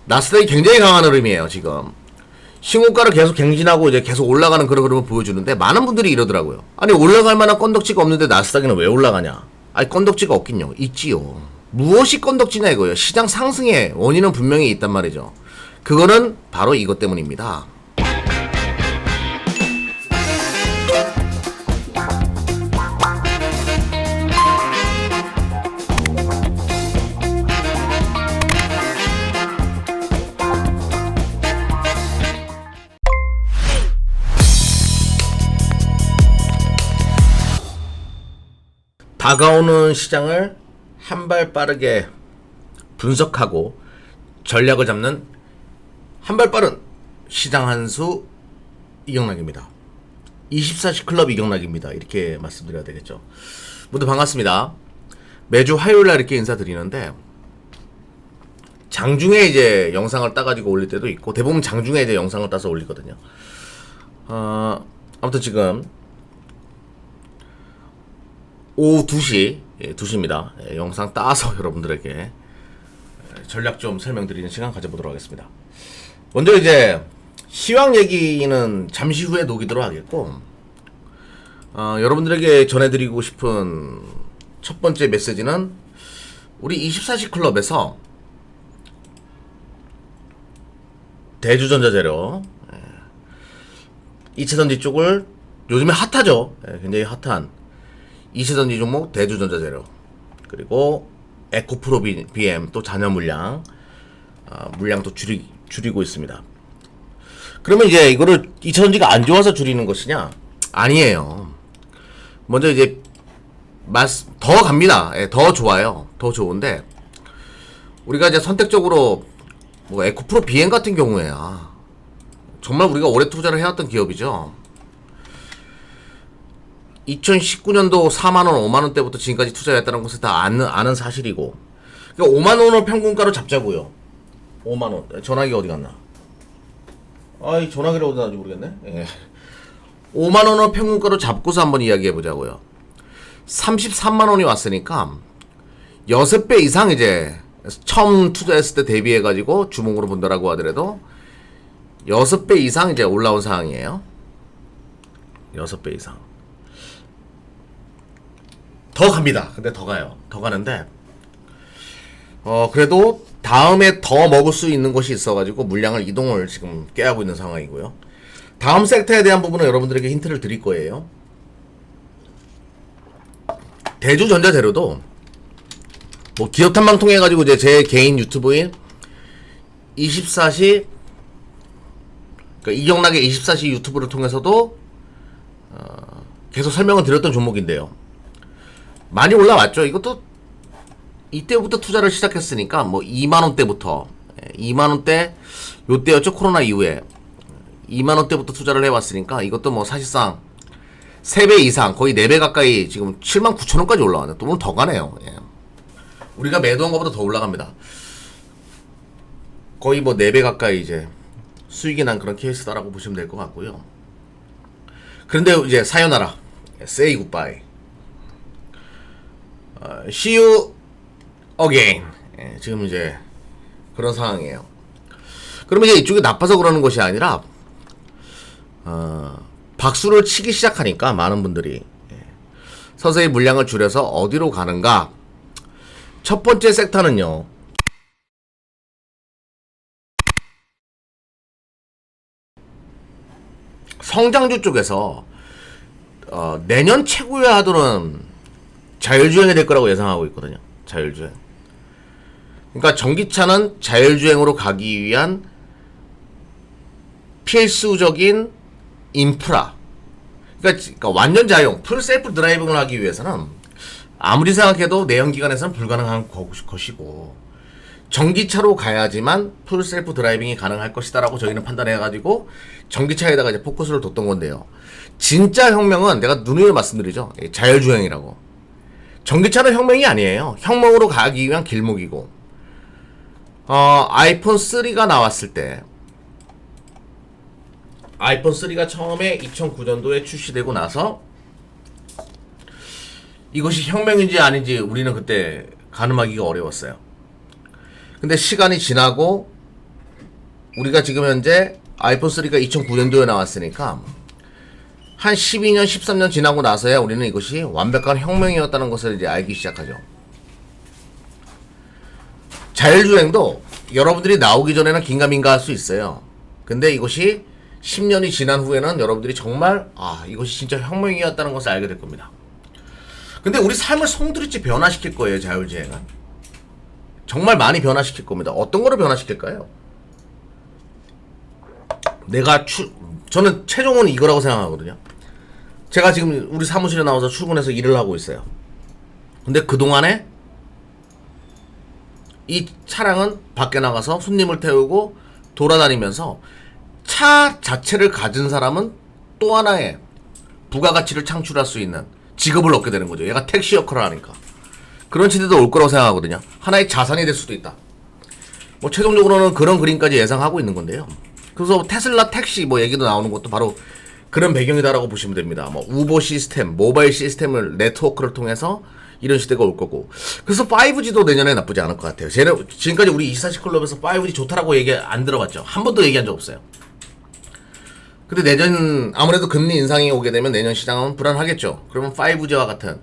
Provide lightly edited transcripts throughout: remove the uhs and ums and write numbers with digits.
나스닥이 굉장히 강한 흐름이에요, 지금. 신고가를 계속 갱신하고 이제 계속 올라가는 그런 흐름을 보여주는데, 많은 분들이 이러더라고요. 아니, 올라갈 만한 건덕지가 없는데 나스닥이는 왜 올라가냐? 아니, 건덕지가 없긴요. 있지요. 무엇이 건덕지냐 이거예요. 시장 상승의 원인은 분명히 있단 말이죠. 그거는 바로 이것 때문입니다. 다가오는 시장을 한 발 빠르게 분석하고 전략을 잡는 한 발 빠른 시장 한수 이경락입니다. 24시 클럽 이경락입니다. 이렇게 말씀드려야 되겠죠. 모두 반갑습니다. 매주 화요일날 이렇게 인사드리는데, 장중에 이제 영상을 따가지고 올릴 때도 있고, 대부분 장중에 이제 영상을 따서 올리거든요. 아무튼 지금 오후 2시, 2시입니다. 영상 따서 여러분들에게 전략 좀 설명드리는 시간 가져보도록 하겠습니다. 먼저 이제 시황 얘기는 잠시 후에 녹이도록 하겠고, 여러분들에게 전해드리고 싶은 첫 번째 메시지는 우리 24시 클럽에서 대주전자재료 2차전지 쪽을 요즘에 핫하죠. 굉장히 핫한 2차전지 종목 대주전자재료, 그리고 에코프로 BM 또 잔여 물량, 물량도 줄이고 있습니다. 그러면 이제 이거를 2차전지가 안 좋아서 줄이는 것이냐? 아니에요. 먼저 이제 더 갑니다. 더 좋아요. 더 좋은데, 우리가 이제 선택적으로 뭐 에코프로 BM 같은 경우에야 정말 우리가 오래 투자를 해왔던 기업이죠. 2019년도 4만원, 5만원대부터 지금까지 투자했다는 것을 다 아는 사실이고, 그러니까 5만원을 평균가로 잡자고요. 5만원. 전화기 어디 갔나? 아이, 전화기를 어디 갔는지 모르겠네. 예. 5만원을 평균가로 잡고서 한번 이야기해보자고요. 33만원이 왔으니까 6배 이상 이제 처음 투자했을 때 대비해가지고 주목으로 본다라고 하더라도 6배 이상 이제 올라온 상황이에요. 6배 이상. 더 갑니다. 근데 더 가요. 더 가는데, 그래도 다음에 더 먹을 수 있는 곳이 있어가지고 물량을 이동을 지금 깨하고 있는 상황이고요. 다음 섹터에 대한 부분은 여러분들에게 힌트를 드릴 거예요. 대주전자재료도 뭐 기업 탐방 통해 가지고 이제 제 개인 유튜브인 24시, 그러니까 이경락의 24시 유튜브를 통해서도 계속 설명을 드렸던 종목인데요. 많이 올라왔죠. 이것도 이때부터 투자를 시작했으니까 뭐 2만원대부터, 2만원대 요때였죠. 코로나 이후에 2만원대부터 투자를 해왔으니까 이것도 뭐 사실상 3배 이상, 거의 4배 가까이 지금 79,000원까지 올라왔네. 또 오늘 더 가네요. 예. 우리가 매도한 것보다 더 올라갑니다. 거의 뭐 4배 가까이 이제 수익이 난 그런 케이스다라고 보시면 될 것 같고요. 그런데 이제 사요나라, say goodbye, see you again. 예, 지금 이제 그런 상황이에요. 그러면 이제 이쪽이 나빠서 그러는 것이 아니라, 박수를 치기 시작하니까 많은 분들이 서서히 물량을 줄여서 어디로 가는가. 첫 번째 섹터는요, 성장주 쪽에서 내년 최고의 하도는 자율주행이 될 거라고 예상하고 있거든요. 자율주행. 그러니까 전기차는 자율주행으로 가기 위한 필수적인 인프라. 그러니까 완전 자율, 풀 셀프 드라이빙을 하기 위해서는 아무리 생각해도 내연기관에서는 불가능한 것이고, 전기차로 가야지만 풀 셀프 드라이빙이 가능할 것이다라고 저희는 판단해가지고 전기차에다가 이제 포커스를 뒀던 건데요. 진짜 혁명은 내가 누누이 말씀드리죠. 자율주행이라고. 전기차는 혁명이 아니에요. 혁명으로 가기 위한 길목이고, 아이폰 3가 나왔을 때, 아이폰 3가 처음에 2009년도에 출시되고 나서 이것이 혁명인지 아닌지 우리는 그때 가늠하기가 어려웠어요. 근데 시간이 지나고 우리가 지금 현재 아이폰 3가 2009년도에 나왔으니까 한 12년, 13년 지나고 나서야 우리는 이것이 완벽한 혁명이었다는 것을 이제 알기 시작하죠. 자율주행도 여러분들이 나오기 전에는 긴가민가 할 수 있어요. 근데 이것이 10년이 지난 후에는 여러분들이 정말 이것이 진짜 혁명이었다는 것을 알게 될 겁니다. 근데 우리 삶을 송두리째 변화시킬 거예요. 자율주행은 정말 많이 변화시킬 겁니다. 어떤 거를 변화시킬까요? 저는 최종은 이거라고 생각하거든요. 제가 지금 우리 사무실에 나와서 출근해서 일을 하고 있어요. 근데 그동안에 이 차량은 밖에 나가서 손님을 태우고 돌아다니면서 차 자체를 가진 사람은 또 하나의 부가가치를 창출할 수 있는 직업을 얻게 되는 거죠. 얘가 택시 역할을 하니까. 그런 시대도 올 거라고 생각하거든요. 하나의 자산이 될 수도 있다. 뭐 최종적으로는 그런 그림까지 예상하고 있는 건데요. 그래서 테슬라 택시 뭐 얘기도 나오는 것도 바로 그런 배경이다라고 보시면 됩니다. 뭐 우버 시스템, 모바일 시스템을 네트워크를 통해서 이런 시대가 올 거고. 그래서 5G도 내년에 나쁘지 않을 것 같아요. 지금까지 우리 24시 클럽에서 5G 좋다라고 얘기 안 들어봤죠. 한 번도 얘기한 적 없어요. 근데 내년 아무래도 금리 인상이 오게 되면 내년 시장은 불안하겠죠. 그러면 5G와 같은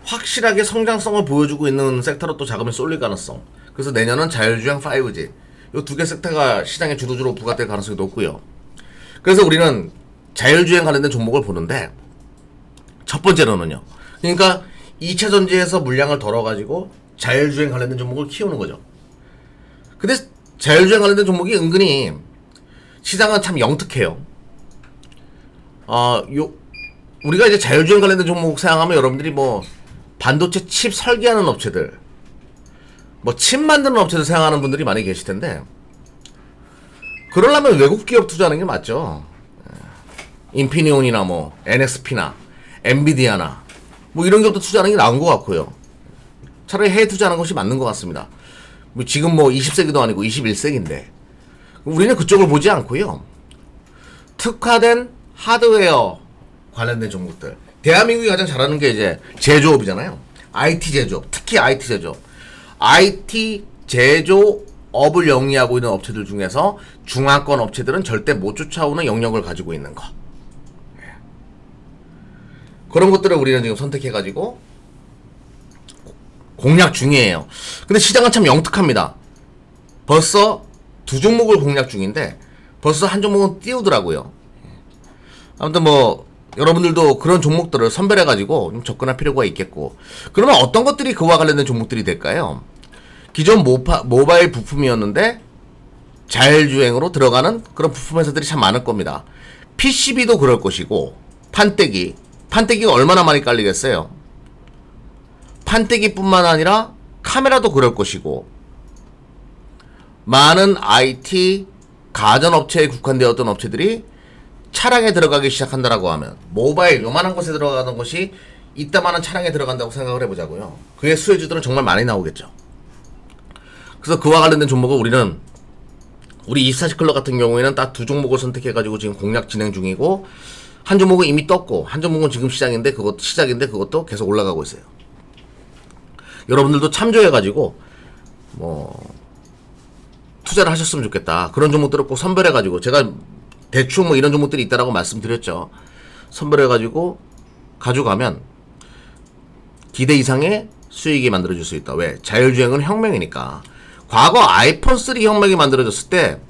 확실하게 성장성을 보여주고 있는 섹터로 또 자금이 쏠릴 가능성. 그래서 내년은 자율주행 5G 이 두 개 섹터가 시장에 주도주로 부각될 가능성이 높고요. 그래서 우리는 자율주행 관련된 종목을 보는데 첫 번째로는요. 그러니까 2차 전지에서 물량을 덜어가지고 자율주행 관련된 종목을 키우는 거죠. 근데 자율주행 관련된 종목이 은근히 시장은 참 영특해요. 우리가 이제 자율주행 관련된 종목 생각하면 여러분들이 뭐 반도체 칩 설계하는 업체들, 뭐 칩 만드는 업체들 생각하는 분들이 많이 계실 텐데, 그러려면 외국 기업 투자하는 게 맞죠. 인피니온이나 뭐 NXP나 엔비디아나 뭐 이런 기업도 투자하는 게 나은 것 같고요. 차라리 해외 투자하는 것이 맞는 것 같습니다. 지금 뭐 20세기도 아니고 21세기인데 우리는 그쪽을 보지 않고요. 특화된 하드웨어 관련된 종목들. 대한민국이 가장 잘하는 게 이제 제조업이잖아요. IT 제조업, 특히 IT 제조업. IT 제조업을 영위하고 있는 업체들 중에서 중화권 업체들은 절대 못 쫓아오는 영역을 가지고 있는 거. 그런 것들을 우리는 지금 선택해가지고 공략 중이에요. 근데 시장은 참 영특합니다. 벌써 두 종목을 공략 중인데 벌써 한 종목은 띄우더라고요. 아무튼 뭐 여러분들도 그런 종목들을 선별해가지고 좀 접근할 필요가 있겠고. 그러면 어떤 것들이 그와 관련된 종목들이 될까요? 기존 모바일 부품이었는데 자율주행으로 들어가는 그런 부품 회사들이 참 많을 겁니다. PCB도 그럴 것이고, 판때기가 얼마나 많이 깔리겠어요? 판때기뿐만 아니라 카메라도 그럴 것이고, 많은 IT 가전업체에 국한되었던 업체들이 차량에 들어가기 시작한다라고 하면 모바일 요만한 곳에 들어가는 것이 이따만한 차량에 들어간다고 생각을 해보자고요. 그의 수혜주들은 정말 많이 나오겠죠. 그래서 그와 관련된 종목을 우리는 우리 24시 클럽 같은 경우에는 딱 두 종목을 선택해가지고 지금 공략 진행 중이고, 한 종목은 이미 떴고 한 종목은 지금 시작인데 그것도 계속 올라가고 있어요. 여러분들도 참조해가지고 뭐 투자를 하셨으면 좋겠다. 그런 종목들을 꼭 선별해가지고, 제가 대충 뭐 이런 종목들이 있다라고 말씀드렸죠. 선별해가지고 가져가면 기대 이상의 수익이 만들어질 수 있다. 왜? 자율주행은 혁명이니까. 과거 아이폰 3 혁명이 만들어졌을 때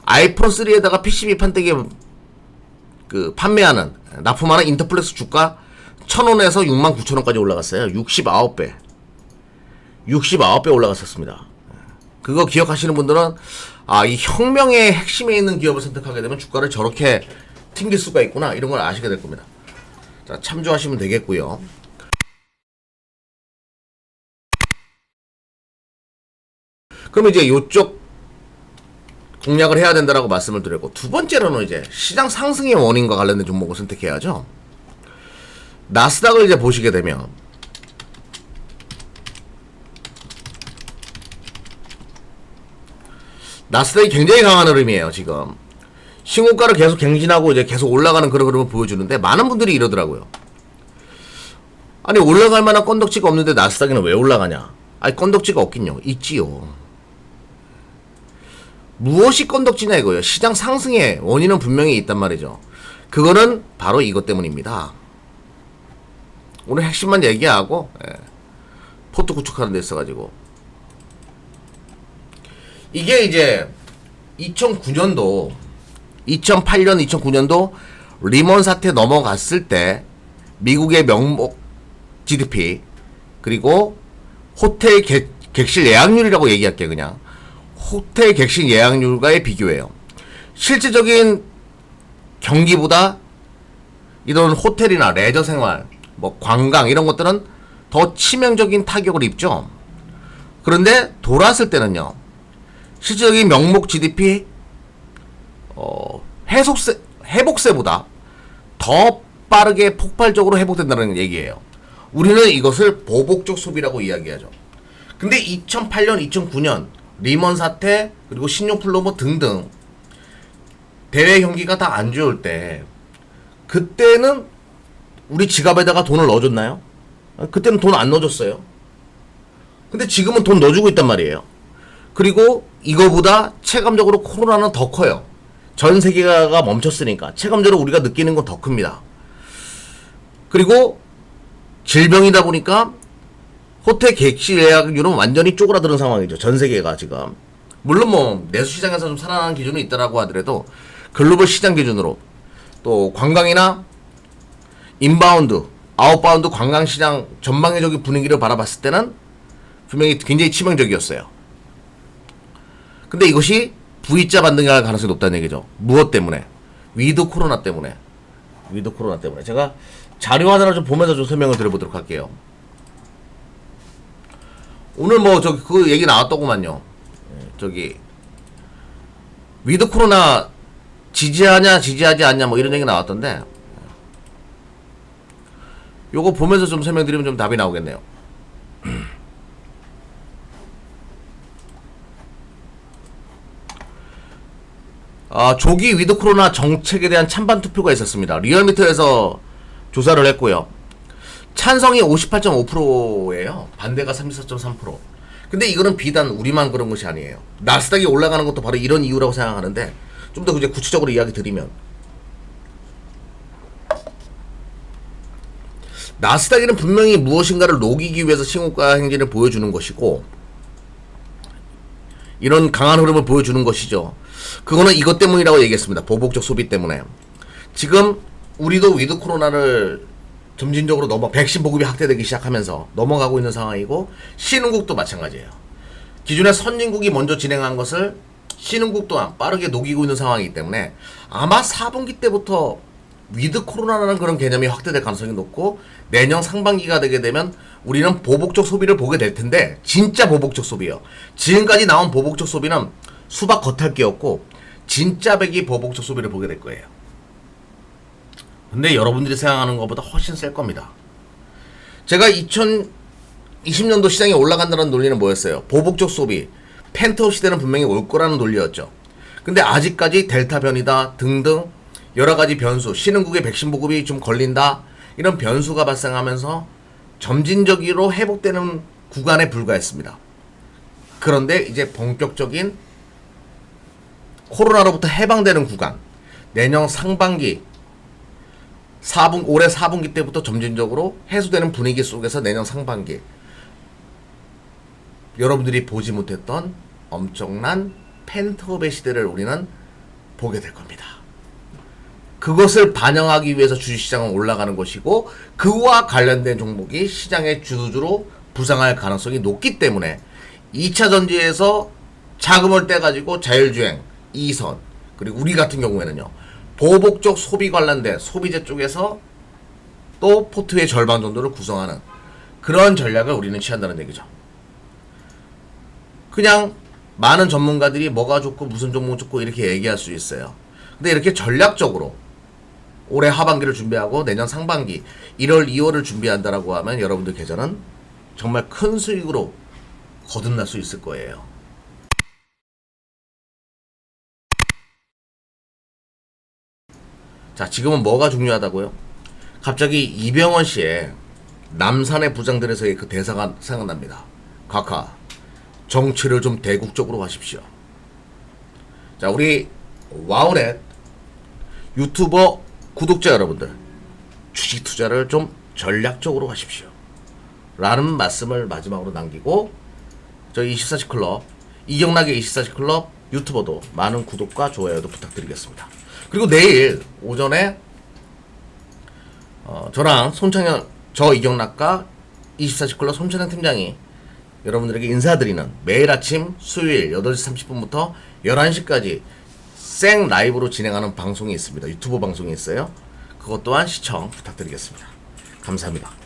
아이폰 3에다가 PCB 판때기 판매하는 납품하는 인터플렉스 주가 1,000원에서 69,000원까지 올라갔어요. 69배 올라갔었습니다. 그거 기억하시는 분들은 이 혁명의 핵심에 있는 기업을 선택하게 되면 주가를 저렇게 튕길 수가 있구나, 이런 걸 아시게 될 겁니다. 자, 참조하시면 되겠고요. 그럼 이제 요쪽 공략을 해야 된다라고 말씀을 드렸고, 두 번째로는 이제 시장 상승의 원인과 관련된 종목을 선택해야죠. 나스닥을 이제 보시게 되면 나스닥이 굉장히 강한 흐름이에요. 지금 신고가를 계속 갱신하고 이제 계속 올라가는 그런 흐름을 보여주는데, 많은 분들이 이러더라고요. 아니, 올라갈 만한 건덕지가 없는데 나스닥이는 왜 올라가냐? 아니, 건덕지가 없긴요. 있지요. 무엇이 건덕지냐 이거예요. 시장 상승의 원인은 분명히 있단 말이죠. 그거는 바로 이것 때문입니다. 오늘 핵심만 얘기하고 포트 구축하는 데 있어가지고 이게 이제 2009년도 2008년 2009년도 리먼 사태 넘어갔을 때 미국의 명목 GDP 그리고 호텔 객실 예약률이라고 얘기할게요. 그냥 호텔 객실 예약률과의 비교예요. 실질적인 경기보다 이런 호텔이나 레저 생활, 뭐 관광 이런 것들은 더 치명적인 타격을 입죠. 그런데 돌았을 때는요. 실질적인 명목 GDP 회복세보다 더 빠르게 폭발적으로 회복된다는 얘기예요. 우리는 이것을 보복적 소비라고 이야기하죠. 근데 2008년, 2009년 리먼 사태 그리고 신용플로버 등등 대외 경기가 다 안 좋을 때 그때는 우리 지갑에다가 돈을 넣어줬나요? 그때는 돈 안 넣어줬어요. 근데 지금은 돈 넣어주고 있단 말이에요. 그리고 이거보다 체감적으로 코로나는 더 커요. 전 세계가 멈췄으니까 체감적으로 우리가 느끼는 건 더 큽니다. 그리고 질병이다 보니까 호텔 객실 예약률은 완전히 쪼그라드는 상황이죠. 전 세계가 지금. 물론 뭐 내수시장에서 좀 살아나는 기준이 있다라고 하더라도 글로벌 시장 기준으로 또 관광이나 인바운드, 아웃바운드 관광시장 전방위적인 분위기를 바라봤을 때는 분명히 굉장히 치명적이었어요. 근데 이것이 V자 반등이 할 가능성이 높다는 얘기죠. 무엇 때문에? 위드 코로나 때문에. 위드 코로나 때문에. 제가 자료 하나를 좀 보면서 좀 설명을 드려보도록 할게요. 오늘 뭐 저기 그 얘기 나왔더구만요. 저기 위드 코로나 지지하냐 지지하지 않냐 뭐 이런 얘기 나왔던데 요거 보면서 좀 설명드리면 좀 답이 나오겠네요. 조기 위드 코로나 정책에 대한 찬반 투표가 있었습니다. 리얼미터에서 조사를 했고요. 찬성이 58.5%예요. 반대가 34.3%. 근데 이거는 비단 우리만 그런 것이 아니에요. 나스닥이 올라가는 것도 바로 이런 이유라고 생각하는데 좀 더 이제 구체적으로 이야기 드리면 나스닥에는 분명히 무엇인가를 녹이기 위해서 신고가 행진을 보여주는 것이고 이런 강한 흐름을 보여주는 것이죠. 그거는 이것 때문이라고 얘기했습니다. 보복적 소비 때문에. 지금 우리도 위드 코로나를 점진적으로 백신 보급이 확대되기 시작하면서 넘어가고 있는 상황이고 신흥국도 마찬가지예요. 기존에 선진국이 먼저 진행한 것을 신흥국 또한 빠르게 녹이고 있는 상황이기 때문에 아마 4분기 때부터 위드 코로나라는 그런 개념이 확대될 가능성이 높고 내년 상반기가 되게 되면 우리는 보복적 소비를 보게 될 텐데 진짜 보복적 소비요. 지금까지 나온 보복적 소비는 수박 겉핥기였고 진짜 백이 보복적 소비를 보게 될 거예요. 근데 여러분들이 생각하는 것보다 훨씬 셀 겁니다. 제가 2020년도 시장이 올라간다는 논리는 뭐였어요? 보복적 소비, 펜트업 시대는 분명히 올 거라는 논리였죠. 근데 아직까지 델타 변이다 등등 여러가지 변수, 신흥국의 백신 보급이 좀 걸린다 이런 변수가 발생하면서 점진적으로 회복되는 구간에 불과했습니다. 그런데 이제 본격적인 코로나로부터 해방되는 구간, 내년 상반기 올해 4분기 때부터 점진적으로 해소되는 분위기 속에서 내년 상반기 여러분들이 보지 못했던 엄청난 펜트업의 시대를 우리는 보게 될 겁니다. 그것을 반영하기 위해서 주식시장은 올라가는 것이고 그와 관련된 종목이 시장의 주도주로 부상할 가능성이 높기 때문에 2차 전지에서 자금을 떼가지고 자율주행, 2선 그리고 우리 같은 경우에는요 보복적 소비 관련된 소비재 쪽에서 또 포트의 절반 정도를 구성하는 그런 전략을 우리는 취한다는 얘기죠. 그냥 많은 전문가들이 뭐가 좋고 무슨 종목 좋고 이렇게 얘기할 수 있어요. 근데 이렇게 전략적으로 올해 하반기를 준비하고 내년 상반기 1월, 2월을 준비한다라고 하면 여러분들 계좌는 정말 큰 수익으로 거듭날 수 있을 거예요. 자, 지금은 뭐가 중요하다고요? 갑자기 이병헌 씨의 남산의 부장들에서의 그 대사가 생각납니다. 카카, 정치를 좀 대국적으로 하십시오. 자, 우리 와우넷 유튜버 구독자 여러분들, 주식 투자를 좀 전략적으로 하십시오 라는 말씀을 마지막으로 남기고, 저희 24시 클럽, 이경락의 24시 클럽 유튜버도 많은 구독과 좋아요도 부탁드리겠습니다. 그리고 내일 오전에 저랑 저 이경락과 24시 클럽 손찬영 팀장이 여러분들에게 인사드리는, 매일 아침 수요일 8시 30분부터 11시까지 생 라이브로 진행하는 방송이 있습니다. 유튜브 방송이 있어요. 그것 또한 시청 부탁드리겠습니다. 감사합니다.